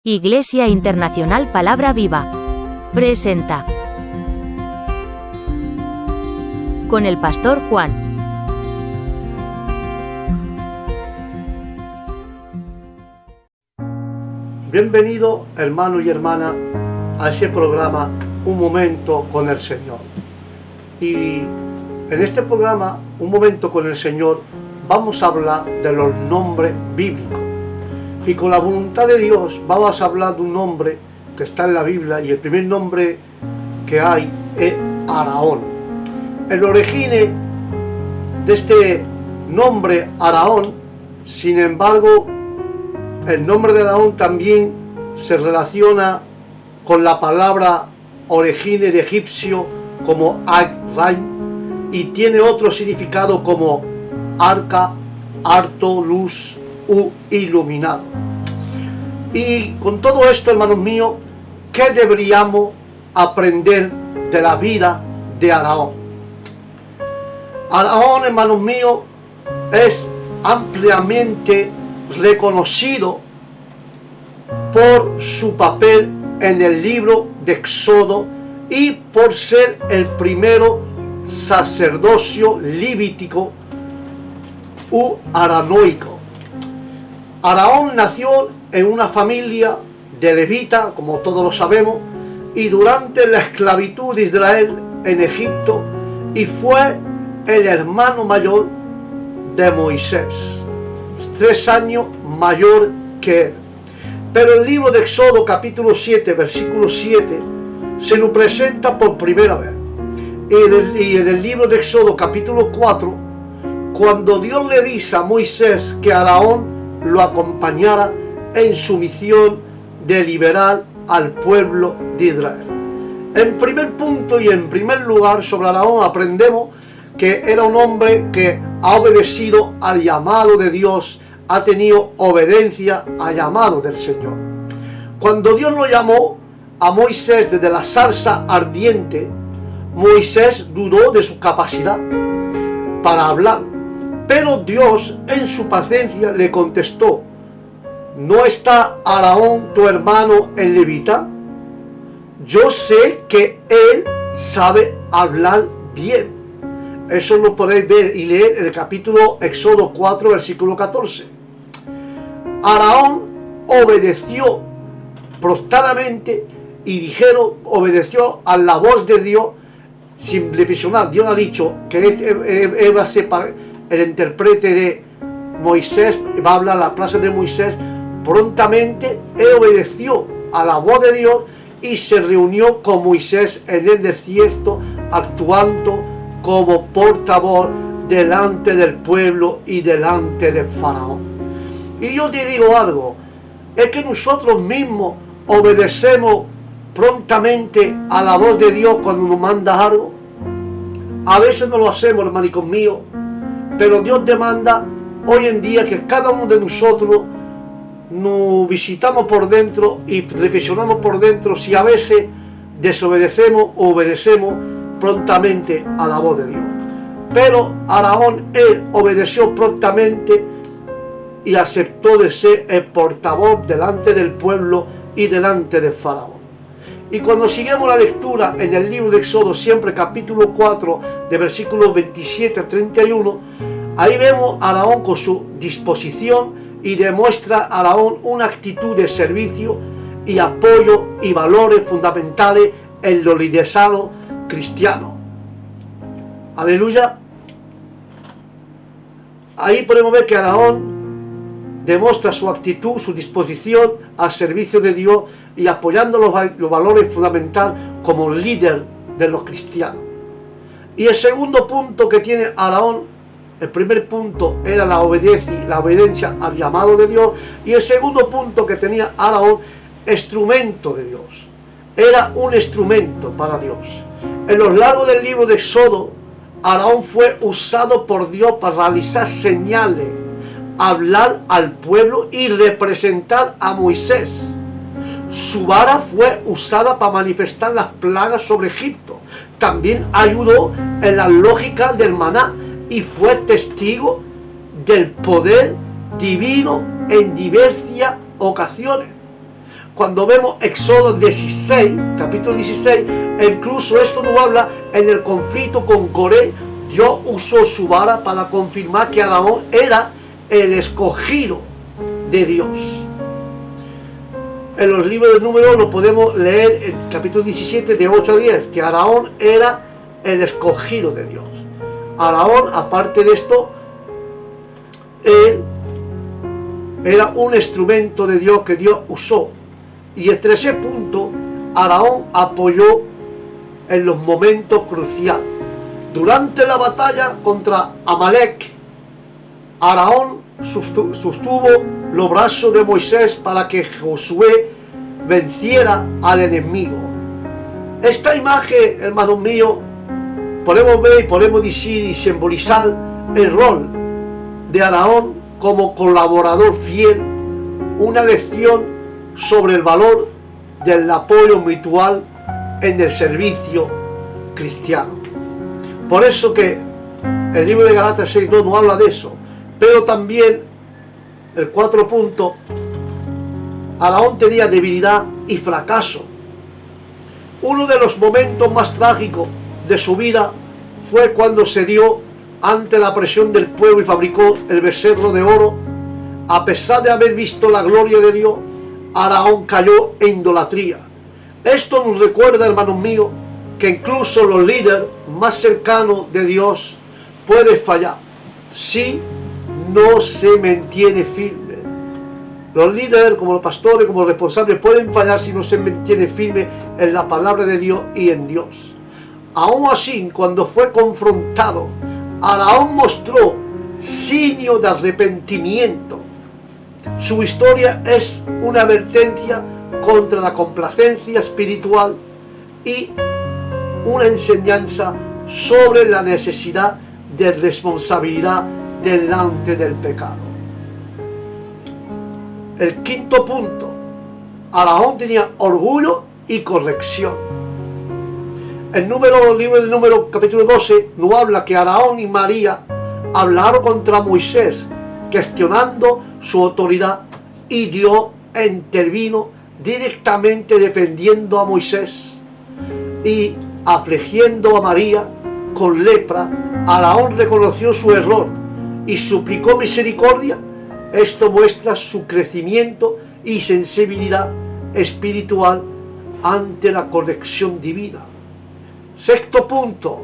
Iglesia Internacional Palabra Viva presenta con el pastor Juan. Bienvenido, hermano y hermana, a ese programa Un Momento con el Señor. Y en este programa, Un Momento con el Señor, vamos a hablar de los nombres bíblicos. Y con la voluntad de Dios vamos a hablar de un nombre que está en la Biblia, y el primer nombre que hay es Araón. El origen de este nombre Araón, sin embargo, el nombre de Araón también se relaciona con la palabra origen de egipcio como Ag-Raim, y tiene otro significado como arca, harto, luz u iluminado. Y con todo esto, hermanos míos, ¿qué deberíamos aprender de la vida de Araón? Araón, hermanos míos, es ampliamente reconocido por su papel en el libro de Éxodo y por ser el primero sacerdocio levítico u aranoico. Araón nació en una familia de levita, como todos lo sabemos, y durante la esclavitud de Israel en Egipto, y fue el hermano mayor de Moisés, 3 años mayor que él. Pero el libro de Éxodo capítulo 7, versículo 7, se lo presenta por primera vez. Y en el libro de Éxodo capítulo 4, cuando Dios le dice a Moisés que Araón lo acompañara en su misión de liberar al pueblo de Israel. En primer punto y en primer lugar, sobre Araón aprendemos que era un hombre que ha obedecido al llamado de Dios, ha tenido obediencia al llamado del Señor. Cuando Dios lo llamó a Moisés desde la zarza ardiente, Moisés dudó de su capacidad para hablar, pero Dios en su paciencia le contestó: ¿no está Araón tu hermano en levita? Yo sé que él sabe hablar bien. Eso lo podéis ver y leer en el capítulo Éxodo 4, versículo 14. Araón obedeció prostradamente y obedeció a la voz de Dios sin reflexionar. Dios ha dicho que él va a ser el intérprete de Moisés, va a hablar la plaza de Moisés. Prontamente él obedeció a la voz de Dios y se reunió con Moisés en el desierto, actuando como portavoz delante del pueblo y delante de Faraón. Y yo te digo algo, es que nosotros mismos obedecemos prontamente a la voz de Dios cuando nos manda algo. A veces no lo hacemos, hermanos míos, pero Dios demanda hoy en día que cada uno de nosotros nos visitamos por dentro y reflexionamos por dentro si a veces desobedecemos o obedecemos prontamente a la voz de Dios. Pero Araón, él obedeció prontamente y aceptó de ser el portavoz delante del pueblo y delante de Faraón. Y cuando seguimos la lectura en el libro de Éxodo, siempre capítulo 4, de versículos 27 a 31, ahí vemos a Araón con su disposición, y demuestra a Araón una actitud de servicio y apoyo y valores fundamentales en los liderazgos cristianos. Aleluya. Ahí podemos ver que Araón demuestra su actitud, su disposición al servicio de Dios y apoyando los valores fundamentales como líder de los cristianos. Y el segundo punto que tiene Araón, el primer punto era la obediencia al llamado de Dios, y el segundo punto que tenía Araón, instrumento de Dios. Era un instrumento para Dios. En los largos del libro de Éxodo, Araón fue usado por Dios para realizar señales, hablar al pueblo y representar a Moisés. Su vara fue usada para manifestar las plagas sobre Egipto. También ayudó en la lógica del maná y fue testigo del poder divino en diversas ocasiones. cuando vemos Éxodo 16, capítulo 16, incluso esto nos habla en el conflicto con Coré. Dios usó su vara para confirmar que Aarón era el escogido de Dios. En los libros de Números lo podemos leer en capítulo 17 de 8 a 10, que Aarón era el escogido de Dios. Aarón, aparte de esto, él era un instrumento de Dios que Dios usó. Y el tercer punto, Aarón apoyó en los momentos cruciales. Durante la batalla contra Amalek, Aarón sostuvo los brazos de Moisés para que Josué venciera al enemigo. Esta imagen, hermanos míos, podemos ver y podemos decir y simbolizar el rol de Aarón como colaborador fiel, una lección sobre el valor del apoyo mutual en el servicio cristiano. Por eso que el libro de Galatas 6:2 no habla de eso, pero también el 4 punto, Aarón tenía debilidad y fracaso. Uno de los momentos más trágicos de su vida fue cuando se dio ante la presión del pueblo y fabricó el becerro de oro. A pesar de haber visto la gloria de Dios, Aarón cayó en idolatría. Esto nos recuerda, hermanos míos, que incluso los líderes más cercanos de Dios pueden fallar si no se mantiene firme. Los líderes, como los pastores, como los responsables, pueden fallar si no se mantiene firme en la palabra de Dios y en Dios. Aún así, cuando fue confrontado, Aarón mostró signo de arrepentimiento. Su historia es una advertencia contra la complacencia espiritual y una enseñanza sobre la necesidad de responsabilidad delante del pecado. El quinto punto, Aarón tenía orgullo y corrección. El libro del Número, capítulo 12, nos habla que Aarón y María hablaron contra Moisés, cuestionando su autoridad, y Dios intervino directamente defendiendo a Moisés y afligiendo a María con lepra. Aarón reconoció su error y suplicó misericordia. Esto muestra su crecimiento y sensibilidad espiritual ante la corrección divina. Sexto punto,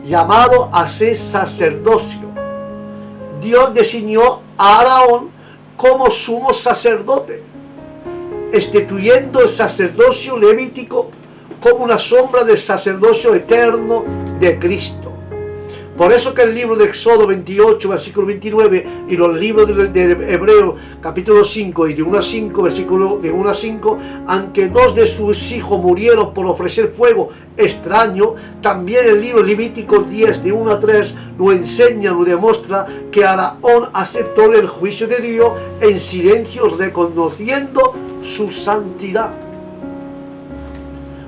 llamado a ser sacerdocio. Dios designó a Aarón como sumo sacerdote, instituyendo el sacerdocio levítico como una sombra del sacerdocio eterno de Cristo. Por eso que el libro de Éxodo 28, versículo 29, y los libros de Hebreos, capítulo 5 y de 1 a 5, versículo de 1 a 5, aunque dos de sus hijos murieron por ofrecer fuego extraño, también el libro Levítico 10, de 1 a 3, nos enseña, nos demuestra que Aarón aceptó el juicio de Dios en silencio, reconociendo su santidad.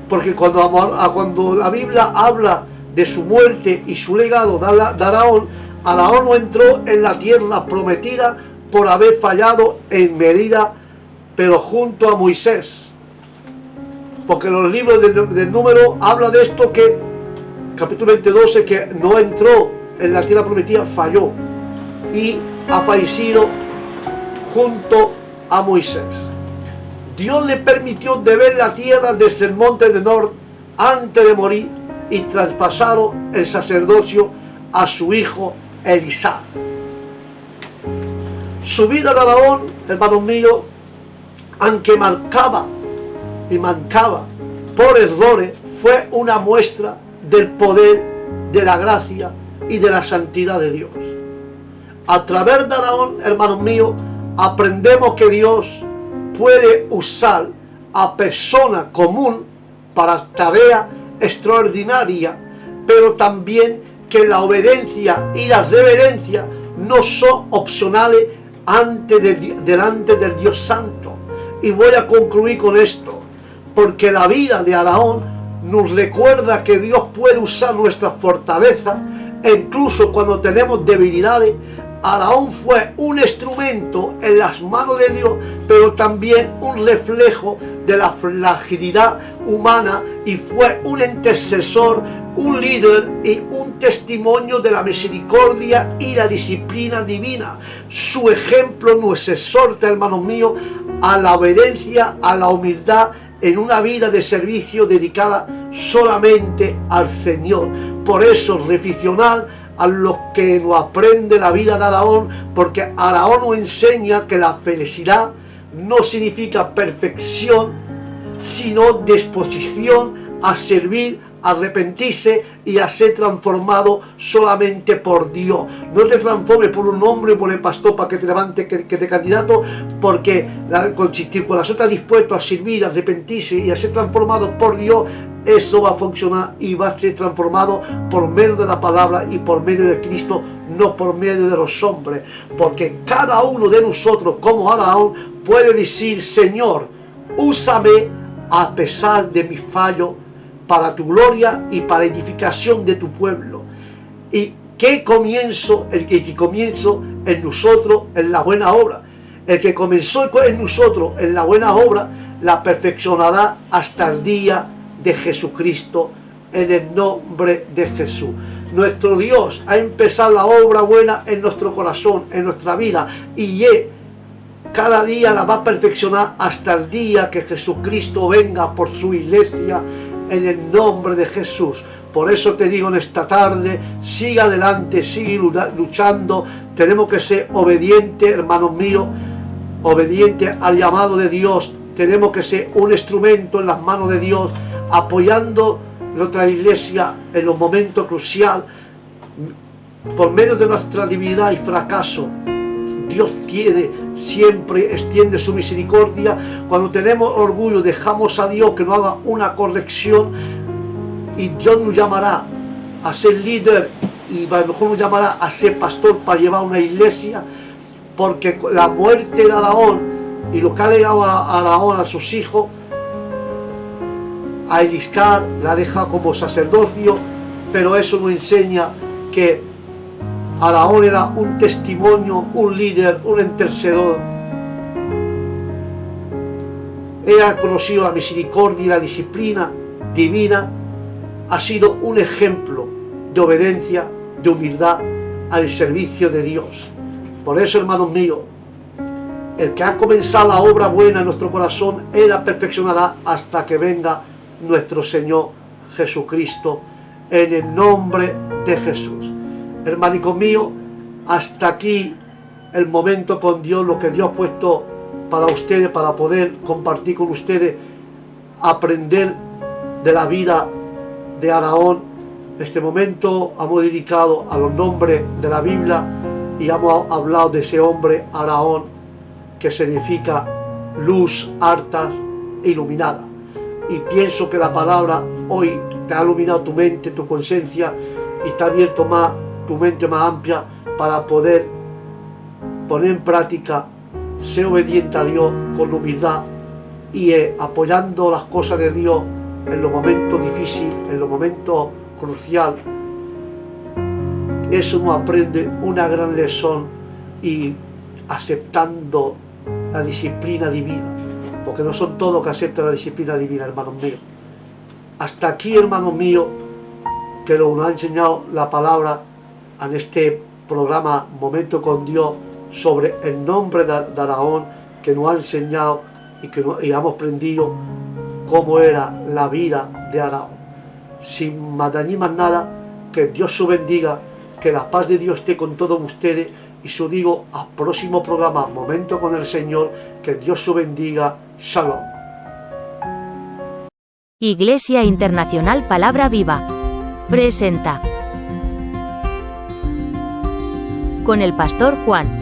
Porque cuando la Biblia habla de su muerte y su legado de Aarón, Aarón no entró en la tierra prometida por haber fallado en Merida, pero junto a Moisés. Porque los libros del Número habla de esto, que capítulo 22, que no entró en la tierra prometida, falló y ha fallecido junto a Moisés. Dios le permitió de ver la tierra desde el monte de Nor antes de morir, y traspasaron el sacerdocio a su hijo Elisá. Su vida de Aarón, hermanos míos, aunque mancaba por errores, fue una muestra del poder, de la gracia y de la santidad de Dios. A través de Aarón, hermanos míos, aprendemos que Dios puede usar a personas comunes para tareas extraordinaria, pero también que la obediencia y la reverencia no son opcionales delante del Dios Santo. Y voy a concluir con esto, porque la vida de Aarón nos recuerda que Dios puede usar nuestra fortaleza, e incluso cuando tenemos debilidades, Aarón fue un instrumento en las manos de Dios, pero también un reflejo de la fragilidad humana, y fue un intercesor, un líder y un testimonio de la misericordia y la disciplina divina. Su ejemplo nos exhorta, hermanos míos, a la obediencia, a la humildad, en una vida de servicio dedicada solamente al Señor. Por eso, reflexionar a lo que nos aprende la vida de Aarón, porque Aarón nos enseña que la felicidad no significa perfección, sino disposición a servir, a arrepentirse y a ser transformado solamente por Dios. No te transformes por un hombre, por el pastor para que te levante, que te candidato, porque con el corazón está dispuesto a servir, a arrepentirse y a ser transformado por Dios. Eso va a funcionar y va a ser transformado por medio de la palabra y por medio de Cristo, no por medio de los hombres. Porque cada uno de nosotros, como Aarón, puede decir: Señor, úsame a pesar de mi fallo, para tu gloria y para edificación de tu pueblo. Y que comienzo, el que comienzo en nosotros en la buena obra. El que comenzó en nosotros en la buena obra, la perfeccionará hasta el día de Jesucristo, en el nombre de Jesús. Nuestro Dios ha empezado la obra buena en nuestro corazón, en nuestra vida, y cada día la va a perfeccionar hasta el día que Jesucristo venga por su iglesia, en el nombre de Jesús. Por eso te digo en esta tarde: sigue adelante, sigue luchando. Tenemos que ser obedientes, hermanos míos, obedientes al llamado de Dios. Tenemos que ser un instrumento en las manos de Dios, apoyando nuestra iglesia en los momentos cruciales. Por medio de nuestra debilidad y fracaso, Dios siempre extiende su misericordia. Cuando tenemos orgullo, dejamos a Dios que nos haga una corrección, y Dios nos llamará a ser líder, y a lo mejor nos llamará a ser pastor para llevar una iglesia, porque la muerte de Aarón y lo que ha legado a Aarón a sus hijos, a Eliscar la deja como sacerdocio, pero eso nos enseña que Aarón era un testimonio, un líder, un intercedor. Él ha conocido la misericordia y la disciplina divina. Ha sido un ejemplo de obediencia, de humildad al servicio de Dios. Por eso, hermanos míos, el que ha comenzado la obra buena en nuestro corazón, Él la perfeccionará hasta que venga nuestro Señor Jesucristo, en el nombre de Jesús. Hermanico mío, hasta aquí el momento con Dios, lo que Dios ha puesto para ustedes, para poder compartir con ustedes, aprender de la vida de Aarón. Este momento hemos dedicado a los nombres de la Biblia y hemos hablado de ese hombre Aarón, que significa luz harta e iluminada. Y pienso que la palabra hoy te ha iluminado tu mente, tu conciencia, y te ha abierto más tu mente más amplia para poder poner en práctica, ser obediente a Dios con humildad y apoyando las cosas de Dios en los momentos difíciles, en los momentos cruciales. Eso nos aprende una gran lección, y aceptando la disciplina divina, porque no son todos que aceptan la disciplina divina, hermanos míos. Hasta aquí, hermanos míos, que nos ha enseñado la palabra en este programa Momento con Dios, sobre el nombre de Aarón, que nos ha enseñado y hemos aprendido cómo era la vida de Aarón. Sin más ni más nada, que Dios os bendiga, que la paz de Dios esté con todos ustedes, y os digo al próximo programa Momento con el Señor, que Dios os bendiga. Shalom. Iglesia Internacional Palabra Viva presenta con el pastor Juan.